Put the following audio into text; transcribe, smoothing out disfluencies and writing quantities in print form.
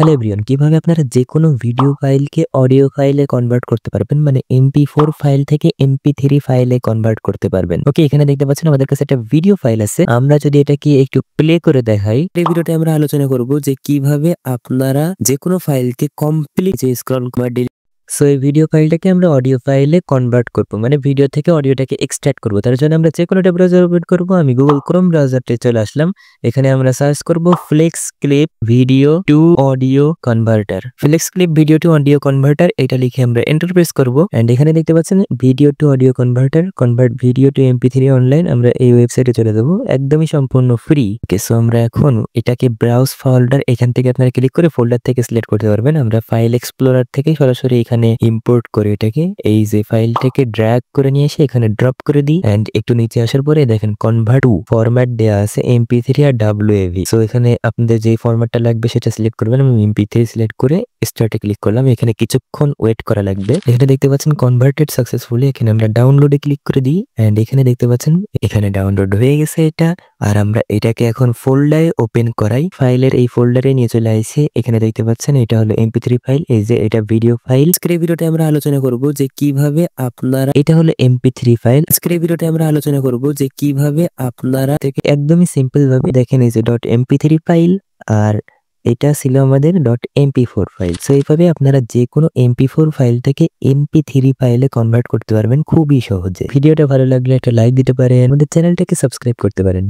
Hello everyone, কিভাবে আপনারা যেকোনো ভিডিও ফাইলকে অডিও ফাইলে কনভার্ট করতে পারবেন, মানে MP4 ফাইল থেকে MP3 ফাইলে কনভার্ট করতে পারবেন। ওকে, এখানে দেখতে পাচ্ছেন আমাদের কাছে একটা ভিডিও ফাইল আছে। আমরা যদি এটাকে একটু প্লে করে দেখাই, এই ভিডিওতে আমরা আলোচনা করব যে কিভাবে আপনারা যেকোনো ফাইলকে কমপ্লিট যে স্ক্রল বা সো এই ভিডিও ফাইলটাকে আমরা অডিও ফাইলে কনভার্ট করব, মানে ভিডিও থেকে অডিওটাকে এক্সট্রাক্ট করব। তার জন্য আমরা যে কোনো একটা ব্রাউজার ওপেন করব। আমি গুগল ক্রোম ব্রাউজারতে চলে আসলাম। এখানে আমরা সার্চ করব FlexClip video to audio converter. FlexClip video to audio converter এটা লিখে আমরা এন্টার প্রেস করব। এন্ড এখানে দেখতে পাচ্ছেন video to audio converter, convert video to MP3 online. আমরা এই ওয়েবসাইটে চলে যাব, একদমই সম্পূর্ণ ফ্রি। ওকে, সো আমরা এখন এটাকে ব্রাউজ ফোল্ডার, এখান থেকে আপনারা ক্লিক করে ফোল্ডার থেকে সিলেক্ট করতে পারবেন। আমরা ফাইল এক্সপ্লোরার থেকে সরাসরি এখানে ইম্পোর্ট করে এটাকে এই যে ফাইলটাকে ড্র্যাগ করে নিয়ে এসে এখানে ড্রপ করে দিই। এন্ড একটু নিচে আসার পরে দেখেন কনভার্ট টু ফরম্যাট দেয়া আছে MP3 আর WAV। সো এখানে আপনাদের যে ফরম্যাটটা লাগবে সেটা সিলেক্ট করবেন। আমি MP3 সিলেক্ট করে স্টার্টে ক্লিক করলাম। এখানে কিছুক্ষণ ওয়েট করা লাগবে। এখানে দেখতে পাচ্ছেন কনভার্টেড সাকসেসফুলি। এখানে আমরা ডাউনলোডে ক্লিক করে দিই। এন্ড এখানে দেখতে পাচ্ছেন এখানে ডাউনলোড হয়ে গেছে এটা। আর আমরা এটাকে এখন ফোল্ডারে ওপেন করাই। ফাইলের এই ফোল্ডারে নিয়ে চলে আসি। এখানে দেখতে পাচ্ছেন এটা হলো MP3 ফাইল, এই যে এটা ভিডিও ফাইল। আজকের ভিডিওতে আমরা আলোচনা করব যে কিভাবে আপনারা, এটা হলো MP3 ফাইল। আজকের ভিডিওতে আমরা আলোচনা করব যে কিভাবে আপনারা থেকে একদমই সিম্পল ভাবে দেখেন এই যে .mp3 ফাইল, আর এটা ছিল আমাদের .mp4 ফাইল। সো এইভাবে আপনারা যে কোনো MP4 ফাইল থেকে MP3 ফাইলে কনভার্ট করতে পারবেন খুবই সহজে। ভিডিওটা ভালো লাগলে একটা লাইক দিতে পারেন, আমাদের চ্যানেলটাকে সাবস্ক্রাইব করতে পারেন।